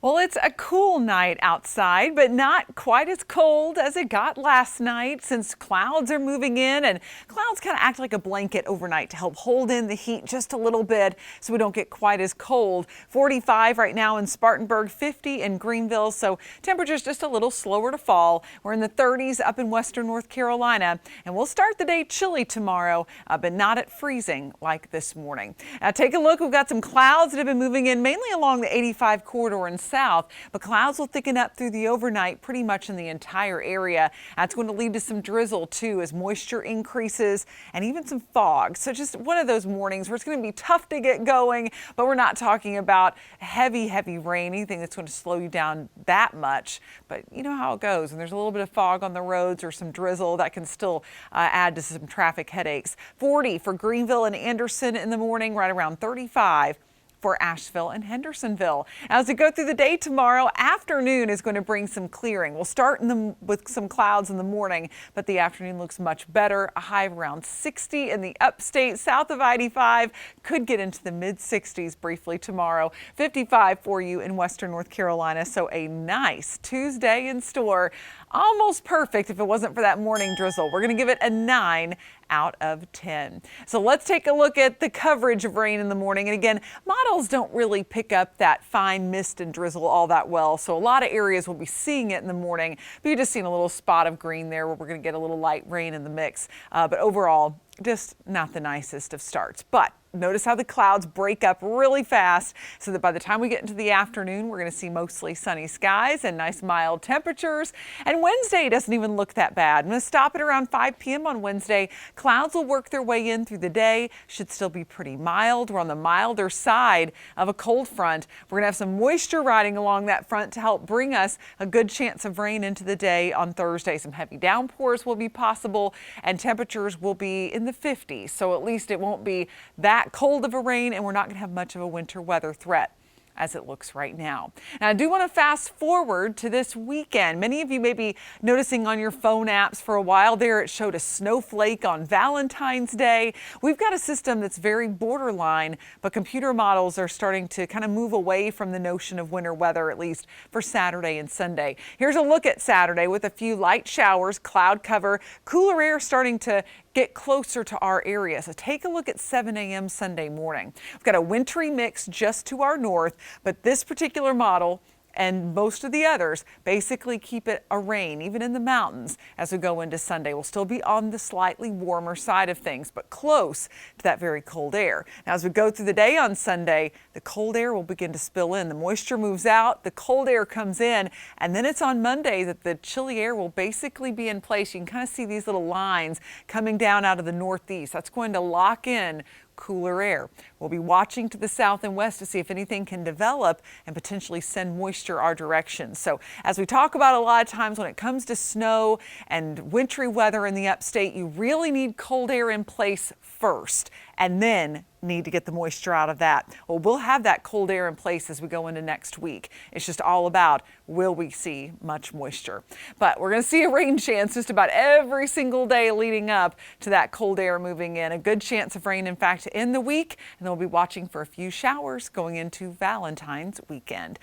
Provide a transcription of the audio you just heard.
Well, it's a cool night outside, but not quite as cold as it got last night since clouds are moving in, and clouds kind of act like a blanket overnight to help hold in the heat just a little bit so we don't get quite as cold. 45 right now in Spartanburg, 50 in Greenville, so temperatures just a little slower to fall. We're in the 30s up in western North Carolina, and we'll start the day chilly tomorrow, but not at freezing like this morning. Now take a look. We've got some clouds that have been moving in mainly along the 85 corridor and south, but clouds will thicken up through the overnight pretty much in the entire area. That's going to lead to some drizzle too as moisture increases and even some fog. So just one of those mornings where it's going to be tough to get going, but we're not talking about heavy rain, anything that's going to slow you down that much. But you know how it goes, and there's a little bit of fog on the roads or some drizzle that can still add to some traffic headaches. 40 for Greenville and Anderson in the morning, right around 35 for Asheville and Hendersonville. As we go through the day tomorrow, afternoon is going to bring some clearing. We'll start with some clouds in the morning, but the afternoon looks much better. A high of around 60 in the upstate south of I-85. Could get into the mid 60s briefly tomorrow. 55 for you in western North Carolina. So a nice Tuesday in store. Almost perfect if it wasn't for that morning drizzle. We're going to give it a 9 out of 10. So let's take a look at the coverage of rain in the morning. And again, models don't really pick up that fine mist and drizzle all that well. So a lot of areas will be seeing it in the morning, but you're just seeing a little spot of green there where we're going to get a little light rain in the mix. But overall, just not the nicest of starts. But notice how the clouds break up really fast so that by the time we get into the afternoon, we're going to see mostly sunny skies and nice mild temperatures. And Wednesday doesn't even look that bad. I'm going to stop at around 5 p.m. on Wednesday. Clouds will work their way in through the day. Should still be pretty mild. We're on the milder side of a cold front. We're going to have some moisture riding along that front to help bring us a good chance of rain into the day on Thursday. Some heavy downpours will be possible and temperatures will be in the 50s. So at least it won't be that cold of a rain, and we're not going to have much of a winter weather threat as it looks right now. Now, I do want to fast forward to this weekend. Many of you may be noticing on your phone apps for a while there, it showed a snowflake on Valentine's Day. We've got a system that's very borderline, but computer models are starting to kind of move away from the notion of winter weather, at least for Saturday and Sunday. Here's a look at Saturday with a few light showers, cloud cover, cooler air starting to get closer to our area. So take a look at 7 a.m. Sunday morning. We've got a wintry mix just to our north, but this particular model and most of the others basically keep it a rain, even in the mountains, as we go into Sunday. We'll still be on the slightly warmer side of things, but close to that very cold air. Now, as we go through the day on Sunday, the cold air will begin to spill in. The moisture moves out, the cold air comes in, and then it's on Monday that the chilly air will basically be in place. You can kind of see these little lines coming down out of the northeast. That's going to lock in cooler air. We'll be watching to the south and west to see if anything can develop and potentially send moisture our direction. So as we talk about a lot of times when it comes to snow and wintry weather in the upstate, you really need cold air in place first and then need to get the moisture out of that. Well, we'll have that cold air in place as we go into next week. It's just all about, will we see much moisture? But we're going to see a rain chance just about every single day leading up to that cold air moving in. A good chance of rain, in fact, in the week, and they'll be watching for a few showers going into Valentine's weekend.